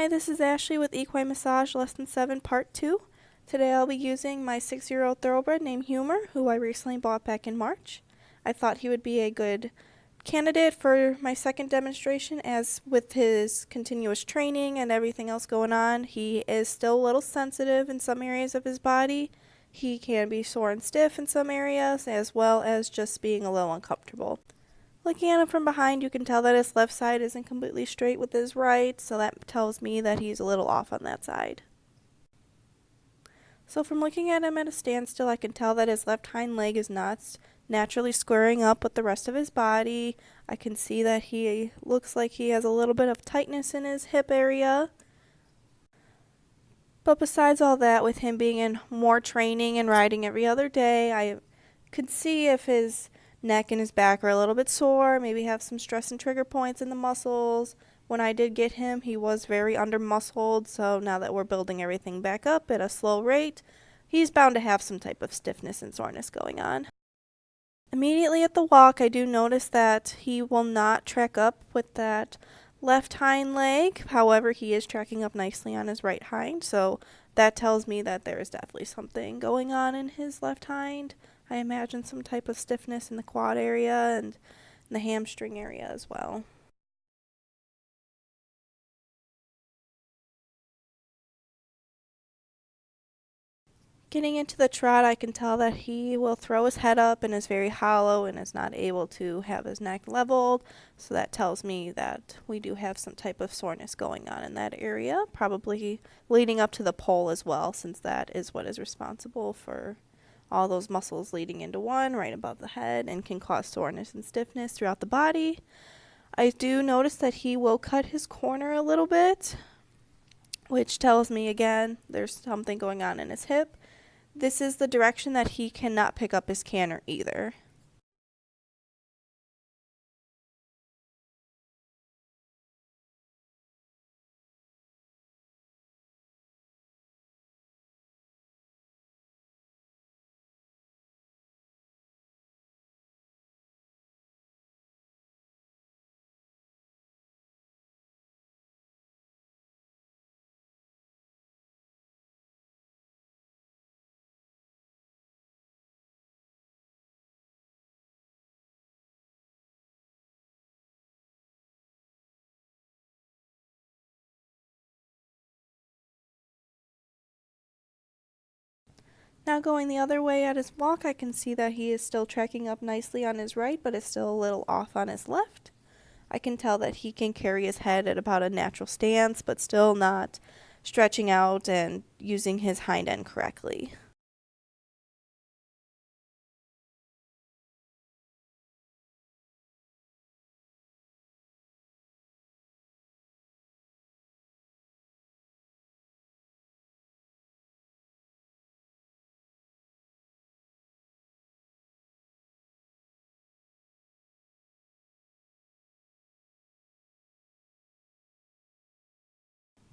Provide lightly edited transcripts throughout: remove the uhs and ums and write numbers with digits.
Hi, this is Ashley with Equine Massage Lesson 7 Part 2. Today I'll be using my 6-year-old thoroughbred named Humor, who I recently bought back in March. I thought he would be a good candidate for my second demonstration, as with his continuous training and everything else going on, he is still a little sensitive in some areas of his body. He can be sore and stiff in some areas, as well as just being a little uncomfortable. Looking at him from behind, you can tell that his left side isn't completely straight with his right, so that tells me that he's a little off on that side. So from looking at him at a standstill, I can tell that his left hind leg is not naturally squaring up with the rest of his body. I can see that he looks like he has a little bit of tightness in his hip area. But besides all that, with him being in more training and riding every other day, I could see if his neck and his back are a little bit sore, maybe have some stress and trigger points in the muscles. When I did get him, he was very under-muscled, so now that we're building everything back up at a slow rate, he's bound to have some type of stiffness and soreness going on. Immediately at the walk, I do notice that he will not track up with that left hind leg. However, he is tracking up nicely on his right hind, so that tells me that there is definitely something going on in his left hind. I imagine some type of stiffness in the quad area and in the hamstring area as well. Getting into the trot, I can tell that he will throw his head up and is very hollow and is not able to have his neck leveled. So that tells me that we do have some type of soreness going on in that area, probably leading up to the pole as well, since that is what is responsible for all those muscles leading into one right above the head and can cause soreness and stiffness throughout the body. I do notice that he will cut his corner a little bit, which tells me again there's something going on in his hip. This is the direction that he cannot pick up his canter either. Now going the other way at his walk, I can see that he is still tracking up nicely on his right, but is still a little off on his left. I can tell that he can carry his head at about a natural stance, but still not stretching out and using his hind end correctly.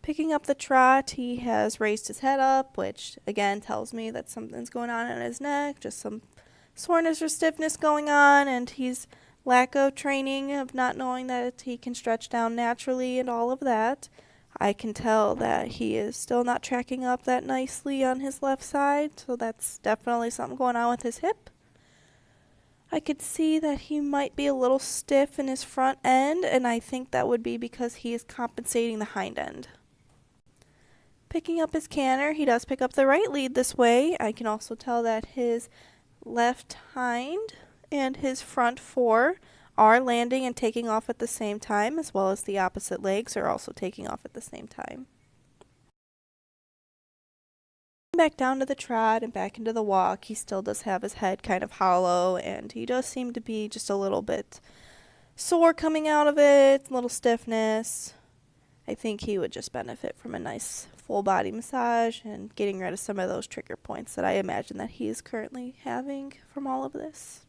Picking up the trot, he has raised his head up, which again tells me that something's going on in his neck, just some soreness or stiffness going on, and he's lack of training of not knowing that he can stretch down naturally and all of that. I can tell that he is still not tracking up that nicely on his left side, so that's definitely something going on with his hip. I could see that he might be a little stiff in his front end, and I think that would be because he is compensating the hind end. Picking up his canter, he does pick up the right lead this way. I can also tell that his left hind and his front fore are landing and taking off at the same time, as well as the opposite legs are also taking off at the same time. Back down to the trot and back into the walk, he still does have his head kind of hollow, and he does seem to be just a little bit sore coming out of it, a little stiffness. I think he would just benefit from a nice full body massage and getting rid of some of those trigger points that I imagine that he is currently having from all of this.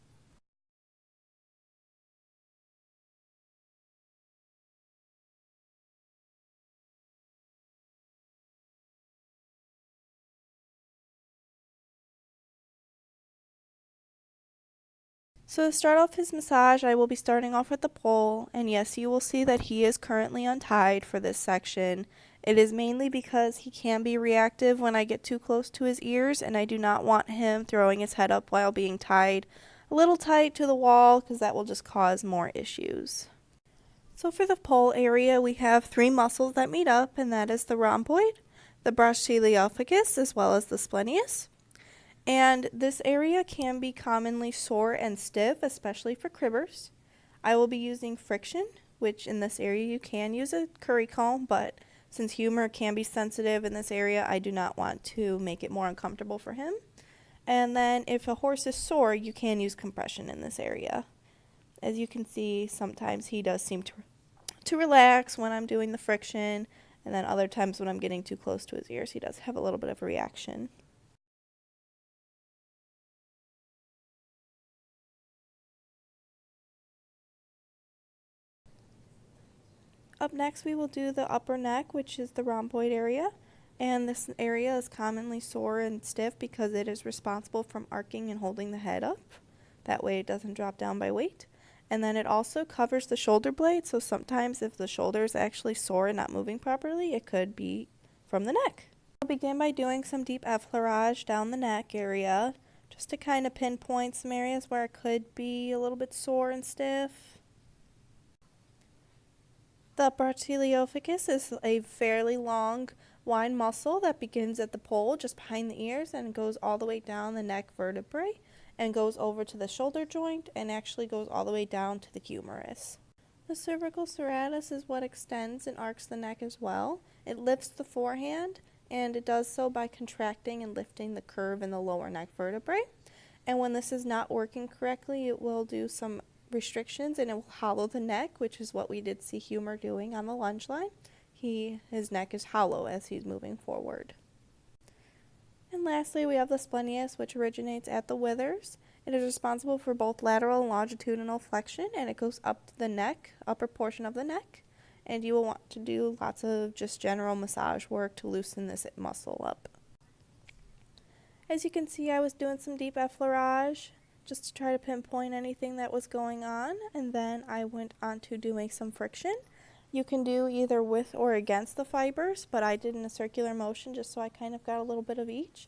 So to start off his massage, I will be starting off with the pole, and yes, you will see that he is currently untied for this section. It is mainly because he can be reactive when I get too close to his ears, and I do not want him throwing his head up while being tied a little tight to the wall, because that will just cause more issues. So for the pole area, we have 3 muscles that meet up, and that is the rhomboid, the brachiolephagus, as well as the splenius. And this area can be commonly sore and stiff, especially for cribbers. I will be using friction, which in this area you can use a curry comb, but since humor can be sensitive in this area, I do not want to make it more uncomfortable for him. And then if a horse is sore, you can use compression in this area. As you can see, sometimes he does seem to relax when I'm doing the friction, and then other times when I'm getting too close to his ears, he does have a little bit of a reaction. Up next, we will do the upper neck, which is the rhomboid area. And this area is commonly sore and stiff because it is responsible for arcing and holding the head up. That way it doesn't drop down by weight. And then it also covers the shoulder blade, so sometimes if the shoulder is actually sore and not moving properly, it could be from the neck. I'll begin by doing some deep effleurage down the neck area, just to kind of pinpoint some areas where it could be a little bit sore and stiff. The brachiolephagus is a fairly long wide muscle that begins at the pole just behind the ears and goes all the way down the neck vertebrae and goes over to the shoulder joint and actually goes all the way down to the humerus. The cervical serratus is what extends and arcs the neck as well. It lifts the forehand, and it does so by contracting and lifting the curve in the lower neck vertebrae. And when this is not working correctly, it will do some restrictions and it will hollow the neck, which is what we did see Humor doing on the lunge line. His neck is hollow as he's moving forward. And lastly, we have the splenius, which originates at the withers. It is responsible for both lateral and longitudinal flexion, and it goes up the neck, upper portion of the neck. And you will want to do lots of just general massage work to loosen this muscle up. As you can see, I was doing some deep effleurage just to try to pinpoint anything that was going on, and then I went on to doing some friction. You can do either with or against the fibers, but I did in a circular motion just so I kind of got a little bit of each.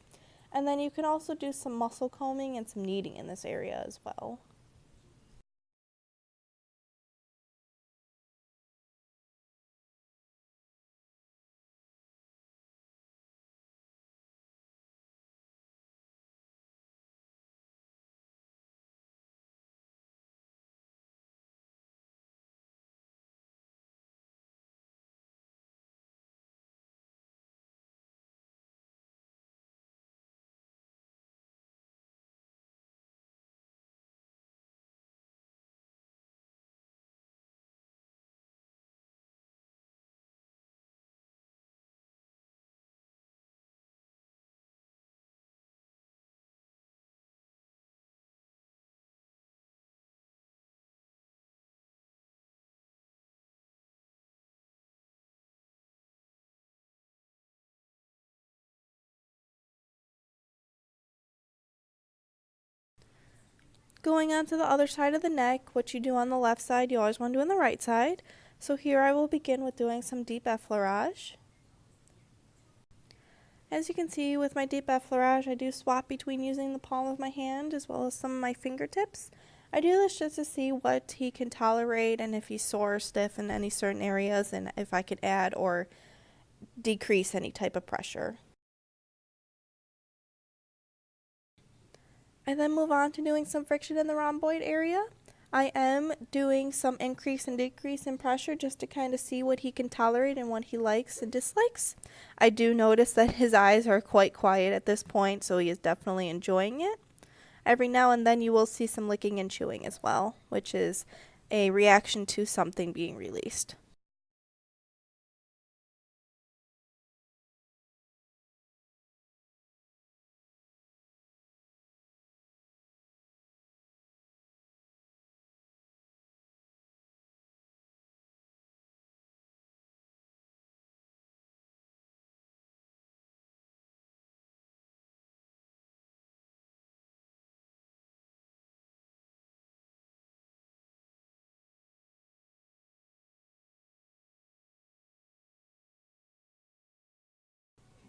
And then you can also do some muscle combing and some kneading in this area as well. Going on to the other side of the neck, what you do on the left side, you always want to do on the right side. So here I will begin with doing some deep effleurage. As you can see with my deep effleurage, I do swap between using the palm of my hand as well as some of my fingertips. I do this just to see what he can tolerate and if he's sore or stiff in any certain areas and if I could add or decrease any type of pressure. I then move on to doing some friction in the rhomboid area. I am doing some increase and decrease in pressure just to kind of see what he can tolerate and what he likes and dislikes. I do notice that his eyes are quite quiet at this point, so he is definitely enjoying it. Every now and then you will see some licking and chewing as well, which is a reaction to something being released.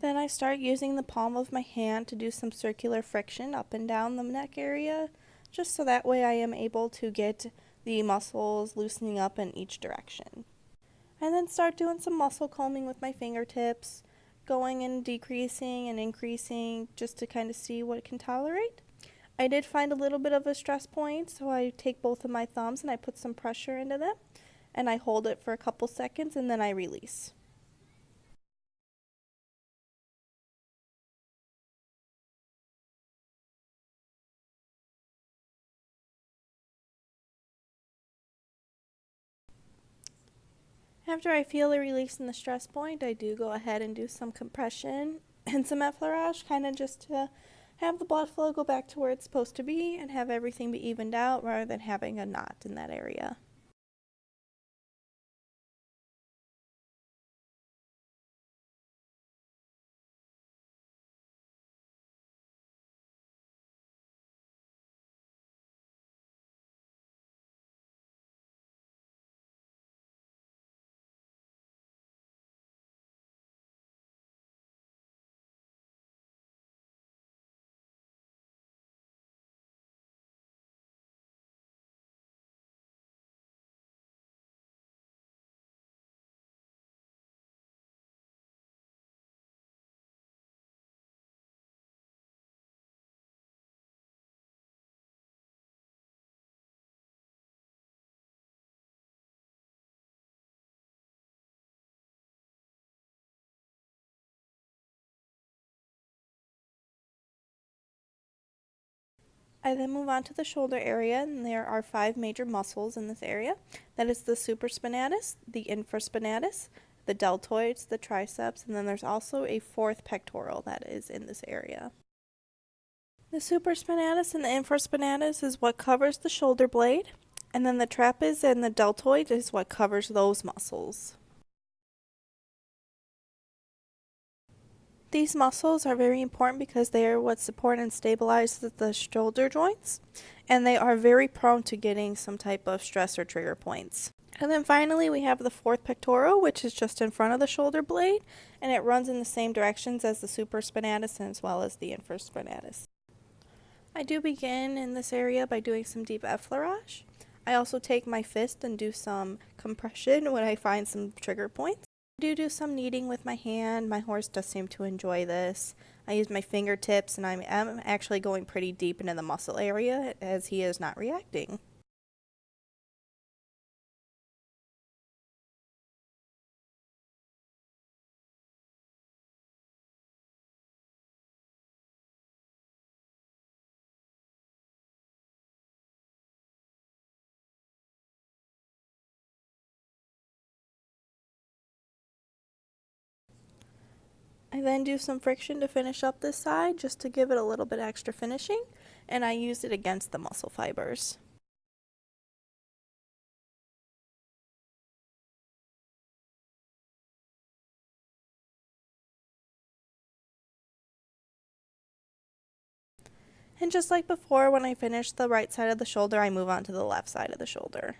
Then I start using the palm of my hand to do some circular friction up and down the neck area, just so that way I am able to get the muscles loosening up in each direction. And then start doing some muscle combing with my fingertips, going and decreasing and increasing just to kind of see what it can tolerate. I did find a little bit of a stress point, so I take both of my thumbs and I put some pressure into them, and I hold it for a couple seconds and then I release. After I feel the release in the stress point, I do go ahead and do some compression and some effleurage, kind of just to have the blood flow go back to where it's supposed to be and have everything be evened out rather than having a knot in that area. I then move on to the shoulder area, and there are 5 major muscles in this area. That is the supraspinatus, the infraspinatus, the deltoids, the triceps, and then there's also a 4th pectoral that is in this area. The supraspinatus and the infraspinatus is what covers the shoulder blade, and then the trapezius and the deltoid is what covers those muscles. These muscles are very important because they are what support and stabilize the shoulder joints, and they are very prone to getting some type of stress or trigger points. And then finally we have the 4th pectoral, which is just in front of the shoulder blade, and it runs in the same directions as the supraspinatus as well as the infraspinatus. I do begin in this area by doing some deep effleurage. I also take my fist and do some compression when I find some trigger points. I do some kneading with my hand. My horse does seem to enjoy this. I use my fingertips, and I'm actually going pretty deep into the muscle area as he is not reacting. I then do some friction to finish up this side just to give it a little bit extra finishing, and I use it against the muscle fibers. And just like before, when I finish the right side of the shoulder, I move on to the left side of the shoulder.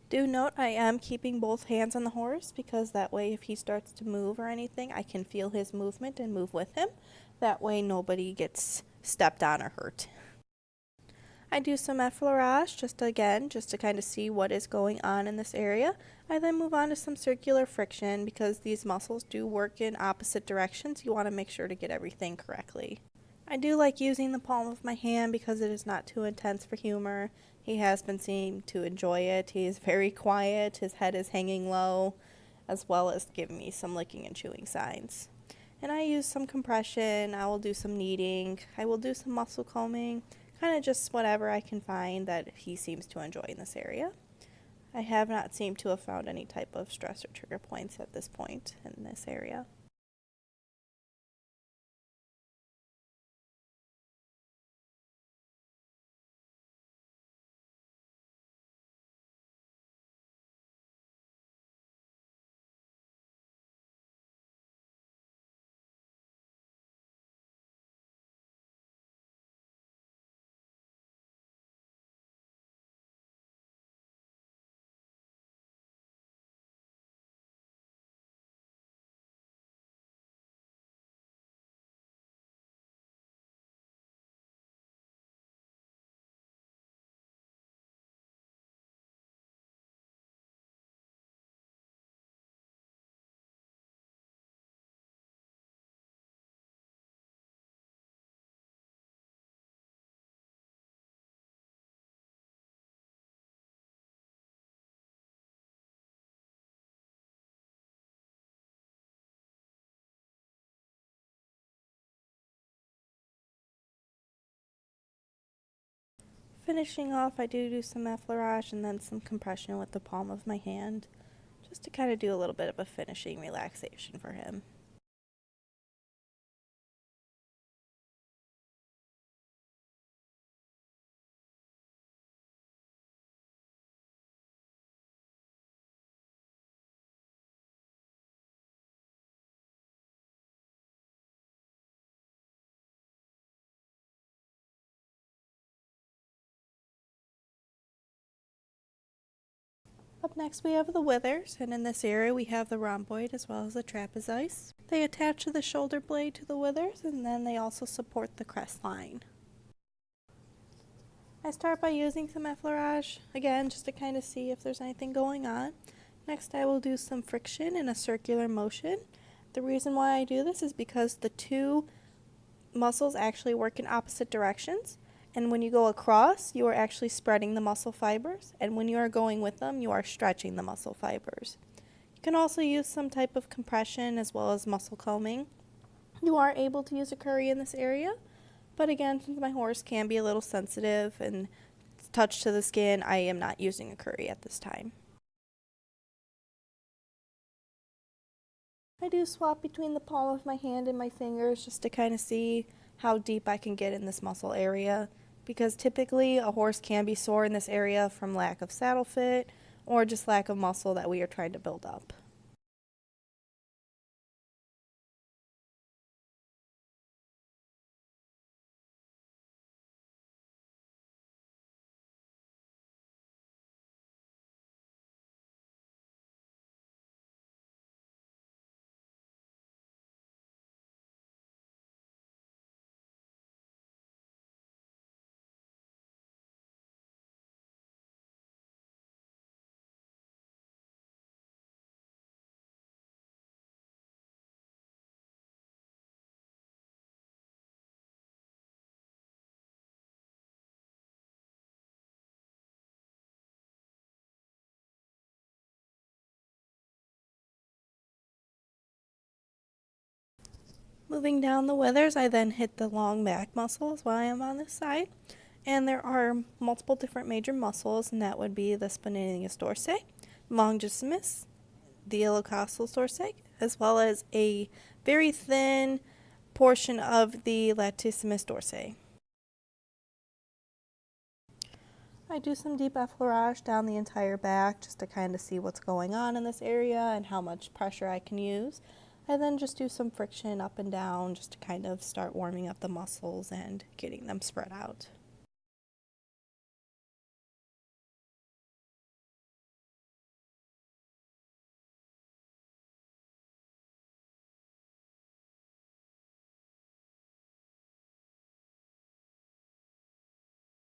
Do note I am keeping both hands on the horse because that way if he starts to move or anything, I can feel his movement and move with him. That way nobody gets stepped on or hurt. I do some effleurage just to kind of see what is going on in this area. I then move on to some circular friction because these muscles do work in opposite directions. You want to make sure to get everything correctly. I do like using the palm of my hand because it is not too intense for humor. He has been seen to enjoy it. He is very quiet. His head is hanging low, as well as giving me some licking and chewing signs. And I use some compression. I will do some kneading. I will do some muscle combing. Kind of just whatever I can find that he seems to enjoy in this area. I have not seemed to have found any type of stress or trigger points at this point in this area. finishing off, I do some effleurage and then some compression with the palm of my hand, just to kind of do a little bit of a finishing relaxation for him. Up next we have the withers, and in this area we have the rhomboid as well as the trapezius. They attach to the shoulder blade to the withers, and then they also support the crest line. I start by using some effleurage, again just to kind of see if there's anything going on. Next I will do some friction in a circular motion. The reason why I do this is because the two muscles actually work in opposite directions, and when you go across you are actually spreading the muscle fibers, and when you are going with them you are stretching the muscle fibers. You can also use some type of compression as well as muscle combing. You are able to use a curry in this area, but again, since my horse can be a little sensitive and touch to the skin, I am not using a curry at this time. I do swap between the palm of my hand and my fingers just to kind of see how deep I can get in this muscle area, because typically a horse can be sore in this area from lack of saddle fit or just lack of muscle that we are trying to build up. Moving down the withers, I then hit the long back muscles while I am on this side. And there are multiple different major muscles, and that would be the spontaneous dorsi, longissimus, the iliocostalis dorsi, as well as a very thin portion of the latissimus dorsi. I do some deep effleurage down the entire back just to kind of see what's going on in this area and how much pressure I can use. I then just do some friction up and down just to kind of start warming up the muscles and getting them spread out.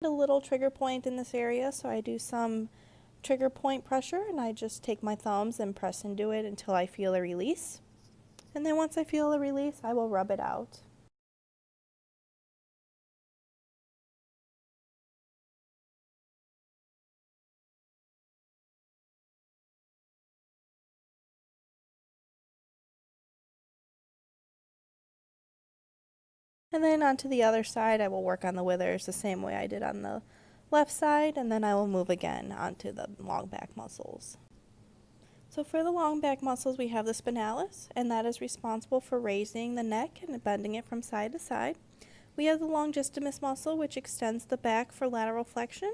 A little trigger point in this area, so I do some trigger point pressure, and I just take my thumbs and press into it until I feel a release. And then once I feel a release, I will rub it out. And then onto the other side, I will work on the withers the same way I did on the left side, and then I will move again onto the long back muscles. So for the long back muscles, we have the spinalis, and that is responsible for raising the neck and bending it from side to side. We have the longissimus muscle, which extends the back for lateral flexion.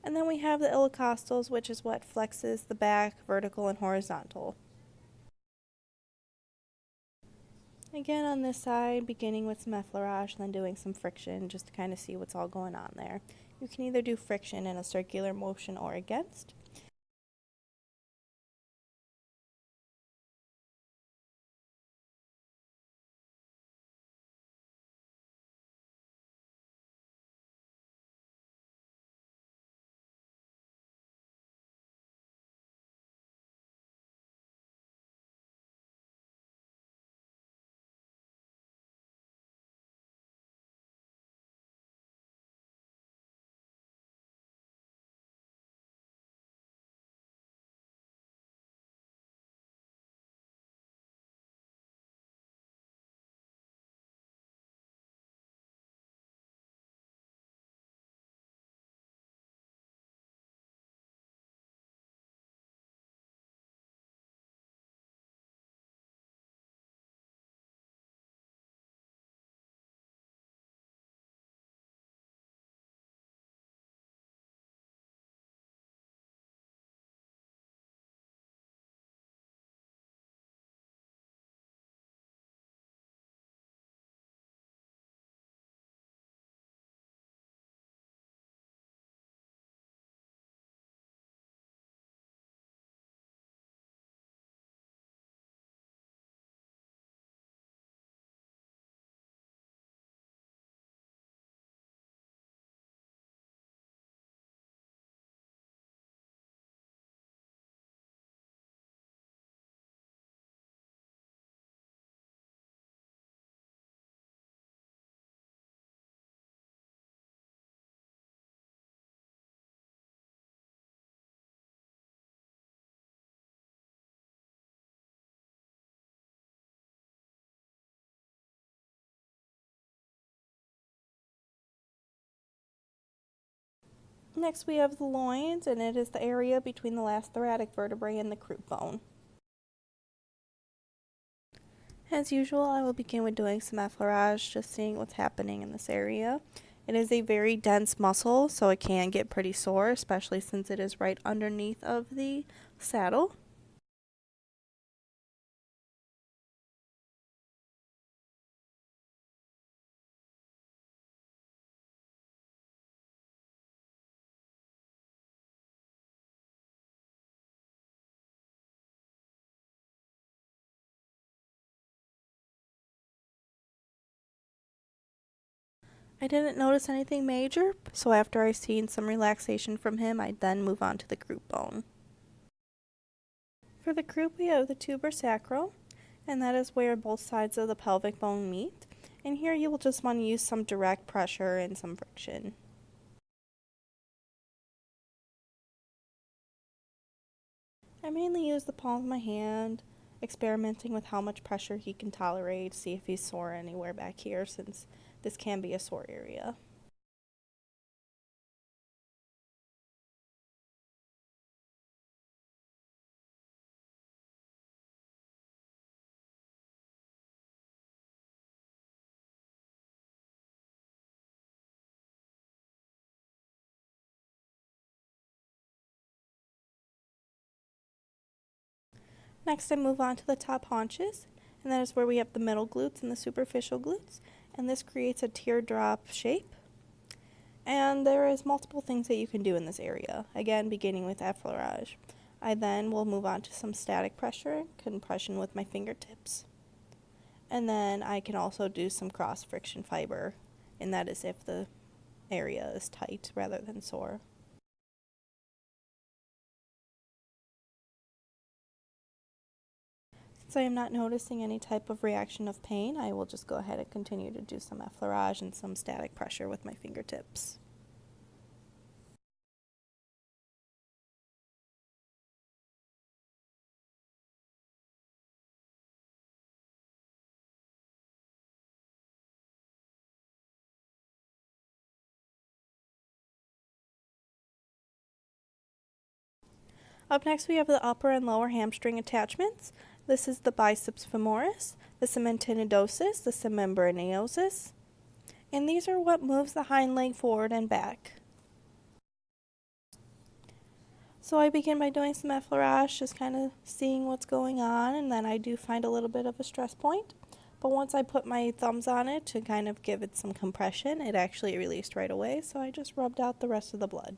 And then we have the iliocostals, which is what flexes the back, vertical and horizontal. Again, on this side, beginning with some effleurage and then doing some friction just to kind of see what's all going on there. You can either do friction in a circular motion or against. Next we have the loins, and it is the area between the last thoracic vertebrae and the croup bone. As usual, I will begin with doing some effleurage, just seeing what's happening in this area. It is a very dense muscle, so it can get pretty sore, especially since it is right underneath of the saddle. I didn't notice anything major, so after I seen some relaxation from him, I then move on to the croup bone. For the croup, we have the tuber sacral, and that is where both sides of the pelvic bone meet. And here you will just want to use some direct pressure and some friction. I mainly use the palm of my hand, experimenting with how much pressure he can tolerate, see if he's sore anywhere back here, since this can be a sore area. Next, I move on to the top haunches, and that is where we have the middle glutes and the superficial glutes, and this creates a teardrop shape. And there is multiple things that you can do in this area, again beginning with effleurage. I then will move on to some static pressure, compression with my fingertips, and then I can also do some cross friction fiber, and that is if the area is tight rather than sore. Since I am not noticing any type of reaction of pain, I will just go ahead and continue to do some effleurage and some static pressure with my fingertips. Up next we have the upper and lower hamstring attachments. This is the biceps femoris, the cementinodosis, the submembraniosus, and these are what moves the hind leg forward and back. So I begin by doing some effleurage, just kind of seeing what's going on, and then I do find a little bit of a stress point. But once I put my thumbs on it to kind of give it some compression, it actually released right away, so I just rubbed out the rest of the blood.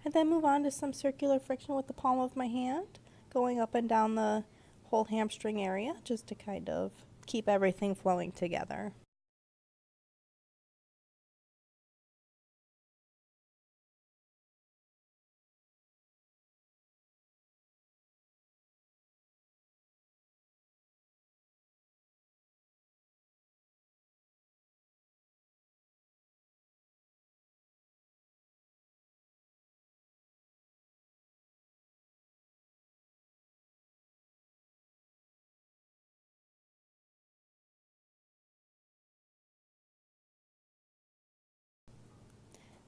I then move on to some circular friction with the palm of my hand, going up and down the whole hamstring area, just to kind of keep everything flowing together.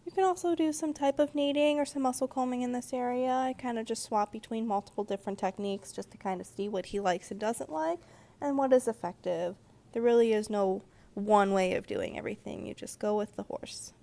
You can also do some type of kneading or some muscle combing in this area. I kind of just swap between multiple different techniques just to kind of see what he likes and doesn't like and what is effective. There really is no one way of doing everything. You just go with the horse.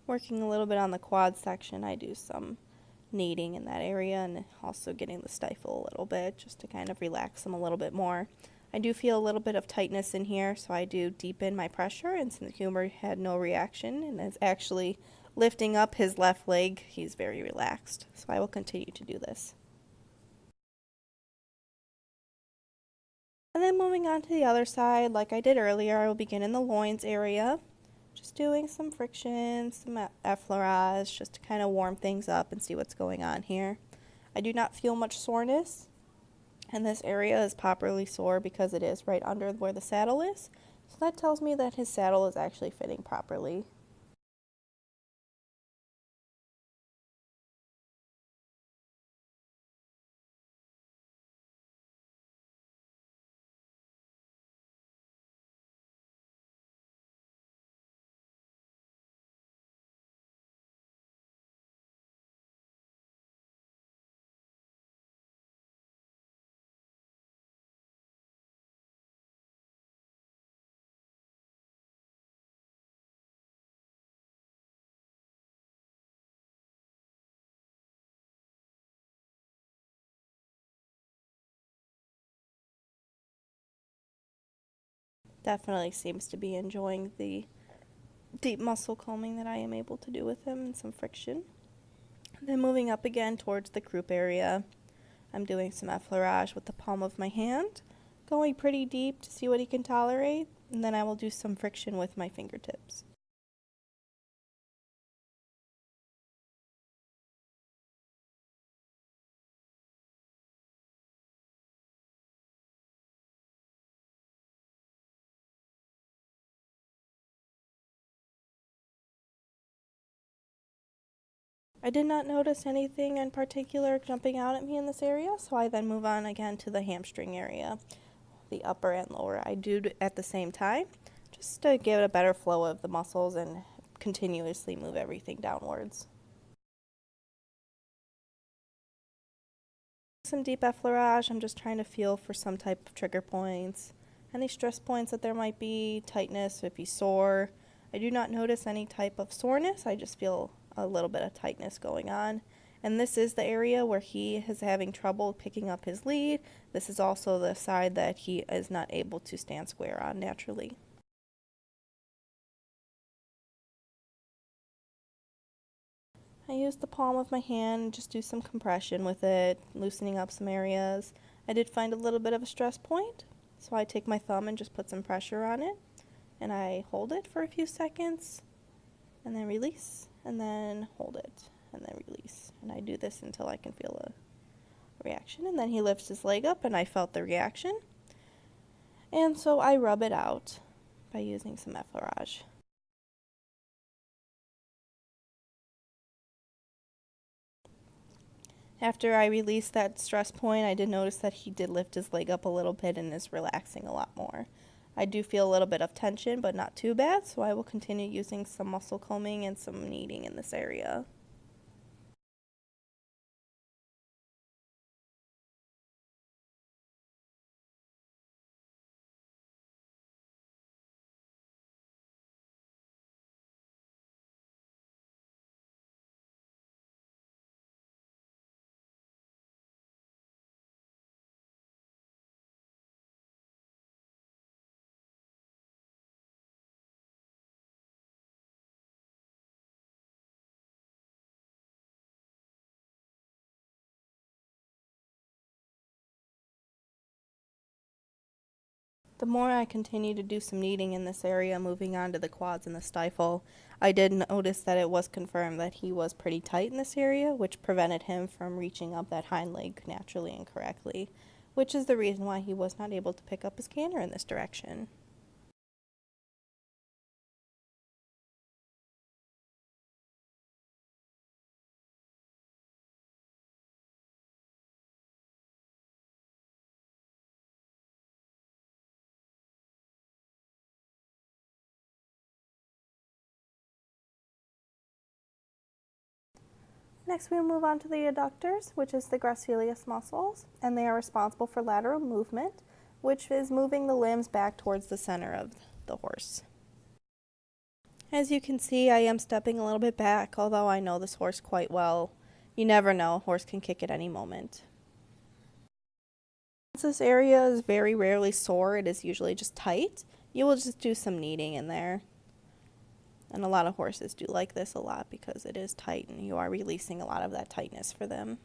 Working a little bit on the quad section, I do some kneading in that area and also getting the stifle a little bit just to kind of relax him a little bit more. I do feel a little bit of tightness in here, so I do deepen my pressure, and since the humor had no reaction and is actually lifting up his left leg, he's very relaxed. So I will continue to do this. And then moving on to the other side, like I did earlier, I will begin in the loins area. Just doing some friction, some effleurage, just to kind of warm things up and see what's going on here. I do not feel much soreness, and this area is properly sore because it is right under where the saddle is. So that tells me that his saddle is actually fitting properly. Definitely seems to be enjoying the deep muscle combing that I am able to do with him and some friction. Then moving up again towards the croup area, I'm doing some effleurage with the palm of my hand, going pretty deep to see what he can tolerate, and then I will do some friction with my fingertips. I did not notice anything in particular jumping out at me in this area, so I then move on again to the hamstring area, the upper and lower. I do at the same time, just to give it a better flow of the muscles and continuously move everything downwards. Some deep effleurage, I'm just trying to feel for some type of trigger points, any stress points that there might be, tightness if he's sore. I do not notice any type of soreness, I just feel a little bit of tightness going on. And this is the area where he is having trouble picking up his lead. This is also the side that he is not able to stand square on naturally. I use the palm of my hand and just do some compression with it, loosening up some areas. I did find a little bit of a stress point, so I take my thumb and just put some pressure on it, and I hold it for a few seconds, and then release, and then hold it, and then release. And I do this until I can feel a reaction, and then he lifts his leg up, and I felt the reaction. And so I rub it out by using some effleurage. After I released that stress point, I did notice that he did lift his leg up a little bit and is relaxing a lot more. I do feel a little bit of tension, but not too bad, so I will continue using some muscle combing and some kneading in this area. The more I continue to do some kneading in this area, moving on to the quads and the stifle, I did notice that it was confirmed that he was pretty tight in this area, which prevented him from reaching up that hind leg naturally and correctly, which is the reason why he was not able to pick up his canter in this direction. Next, we move on to the adductors, which is the gracilis muscles, and they are responsible for lateral movement, which is moving the limbs back towards the center of the horse. As you can see, I am stepping a little bit back, although I know this horse quite well. you never know, a horse can kick at any moment. Since this area is very rarely sore, it is usually just tight, you will just do some kneading in there. And a lot of horses do like this a lot because it is tight and you are releasing a lot of that tightness for them.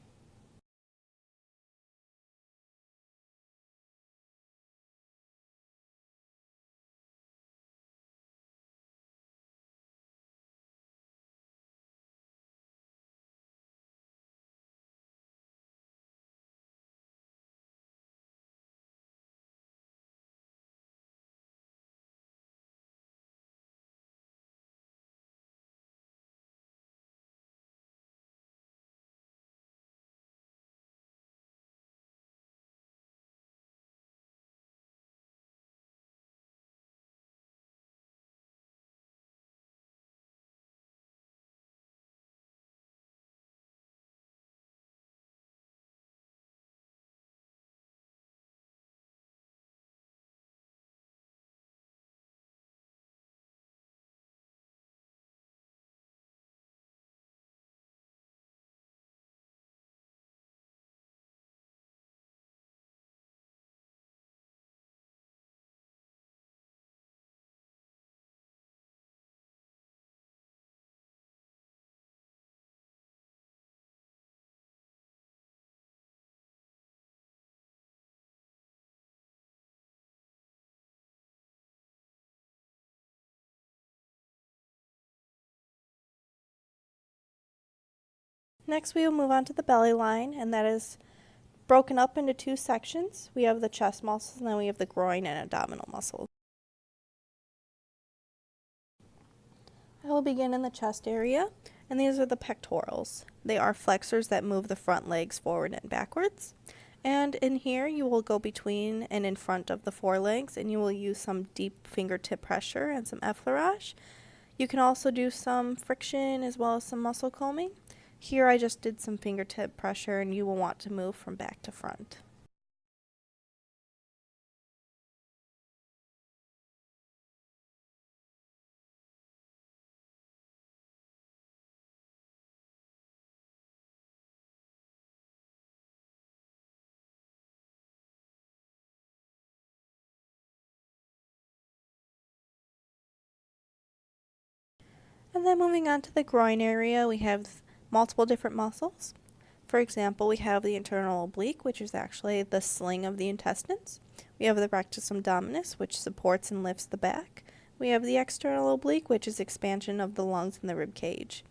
Next we will move on to the belly line, and that is broken up into two sections. We have the chest muscles and then we have the groin and abdominal muscles. I will begin in the chest area, and these are the pectorals. They are flexors that move the front legs forward and backwards. And in here you will go between and in front of the forelegs, and you will use some deep fingertip pressure and some effleurage. You can also do some friction as well as some muscle combing. Here I just did some fingertip pressure, and you will want to move from back to front. And then moving on to the groin area, we have multiple different muscles. For example, we have the internal oblique, which is actually the sling of the intestines. We have the rectus abdominis, which supports and lifts the back. We have the external oblique, which is expansion of the lungs and the rib cage.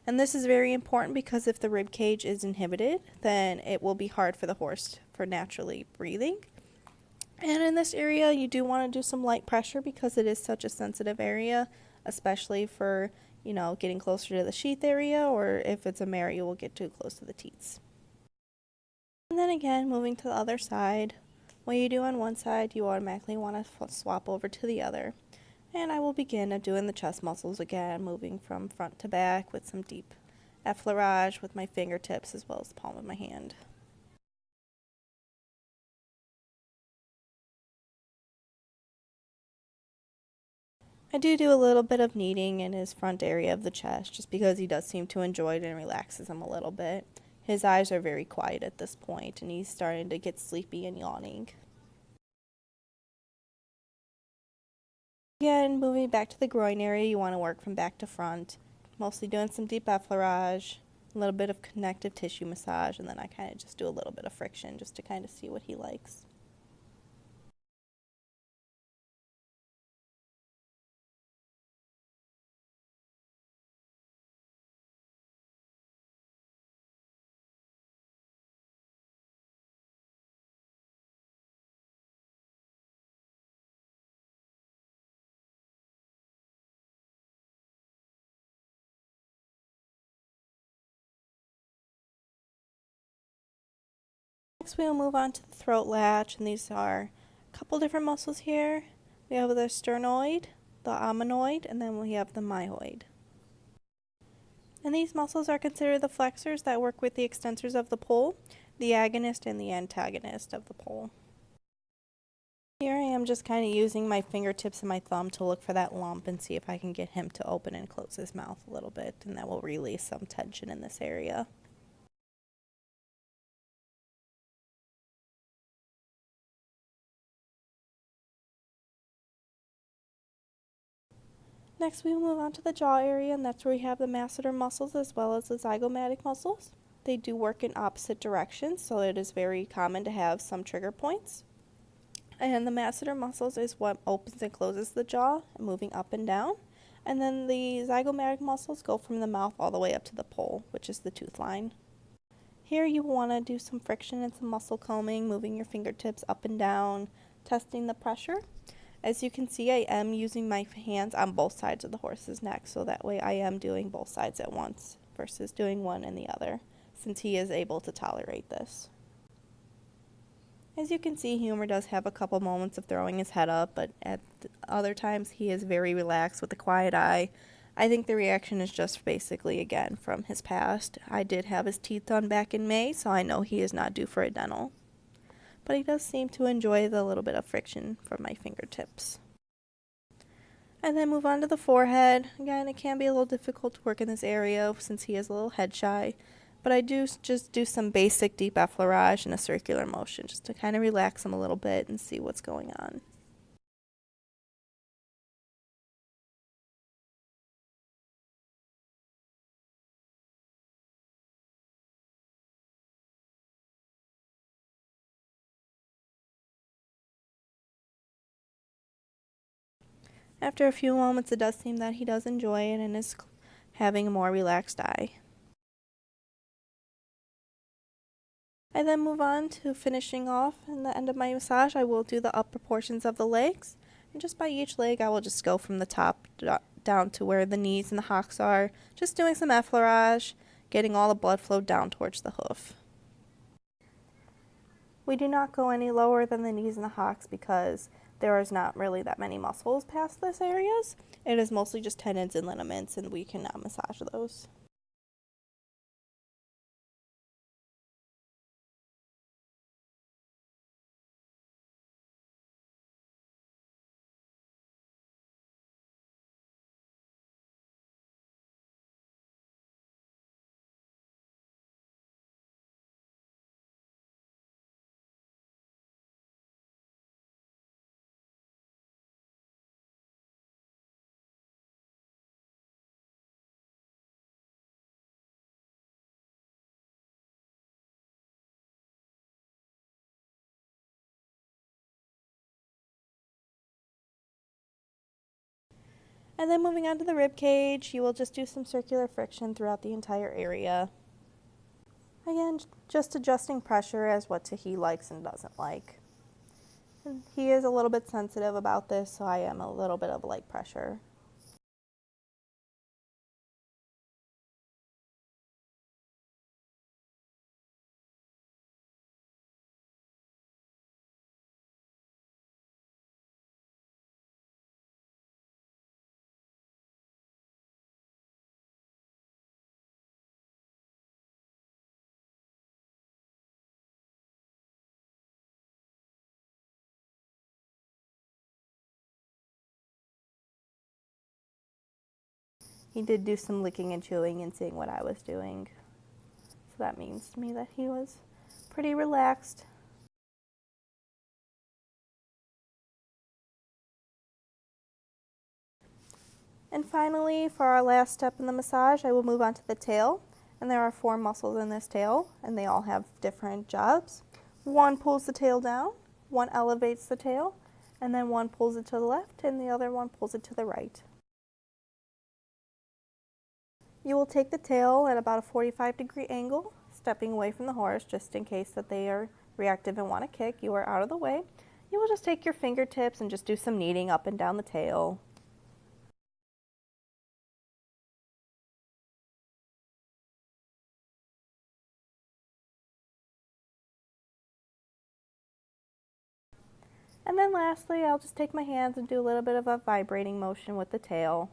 And this is very important because if the rib cage is inhibited, then it will be hard for the horse for naturally breathing. And in this area, you do want to do some light pressure because it is such a sensitive area, especially for, getting closer to the sheath area, or if it's a mare, you will get too close to the teats. And then again, moving to the other side, what you do on one side, you automatically want to swap over to the other. And I will begin doing the chest muscles again, moving from front to back with some deep effleurage with my fingertips as well as the palm of my hand. I do a little bit of kneading in his front area of the chest just because he does seem to enjoy it and relaxes him a little bit. His eyes are very quiet at this point and he's starting to get sleepy and yawning. Again, moving back to the groin area, you want to work from back to front, mostly doing some deep effleurage, a little bit of connective tissue massage, and then I kind of just do a little bit of friction just to kind of see what he likes. Next we will move on to the throat latch, and these are a couple different muscles here. We have the sternoid, the ammonoid, and then we have the myhoid. And these muscles are considered the flexors that work with the extensors of the pole, the agonist and the antagonist of the pole. Here I am just kind of using my fingertips and my thumb to look for that lump and see if I can get him to open and close his mouth a little bit, and that will release some tension in this area. Next, we will move on to the jaw area, and that's where we have the masseter muscles as well as the zygomatic muscles. They do work in opposite directions, so it is very common to have some trigger points. And the masseter muscles is what opens and closes the jaw, moving up and down. And then the zygomatic muscles go from the mouth all the way up to the pole, which is the tooth line. Here you want to do some friction and some muscle combing, moving your fingertips up and down, testing the pressure. As you can see, I am using my hands on both sides of the horse's neck, so that way I am doing both sides at once versus doing one and the other, since he is able to tolerate this. As you can see, Humor does have a couple moments of throwing his head up, but at other times he is very relaxed with a quiet eye. I think the reaction is just basically, again, from his past. I did have his teeth done back in May, so I know he is not due for a dental. But he does seem to enjoy the little bit of friction from my fingertips. And then move on to the forehead. Again, it can be a little difficult to work in this area since he is a little head shy. But I do just do some basic deep effleurage and a circular motion just to kind of relax him a little bit and see what's going on. After a few moments, it does seem that he does enjoy it and is having a more relaxed eye. I then move on to finishing off. In the end of my massage, I will do the upper portions of the legs. And just by each leg, I will just go from the top down to where the knees and the hocks are, just doing some effleurage, getting all the blood flow down towards the hoof. We do not go any lower than the knees and the hocks because there is not really that many muscles past those areas. It is mostly just tendons and ligaments, and we cannot massage those. And then moving on to the rib cage, you will just do some circular friction throughout the entire area. Again, just adjusting pressure as what he likes and doesn't like. And he is a little bit sensitive about this, so I am a little bit of light pressure. He did do some licking and chewing and seeing what I was doing. So that means to me that he was pretty relaxed. And finally, for our last step in the massage, I will move on to the tail. And there are 4 muscles in this tail, and they all have different jobs. One pulls the tail down, one elevates the tail, and then one pulls it to the left, and the other one pulls it to the right. You will take the tail at about a 45-degree angle, stepping away from the horse just in case that they are reactive and want to kick. You are out of the way. You will just take your fingertips and just do some kneading up and down the tail. And then lastly, I'll just take my hands and do a little bit of a vibrating motion with the tail.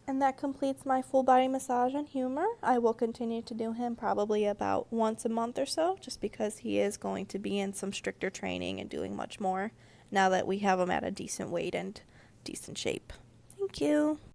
And that completes my full body massage on Humor. I will continue to do him probably about once a month or so, just because he is going to be in some stricter training and doing much more now that we have him at a decent weight and decent shape. Thank you.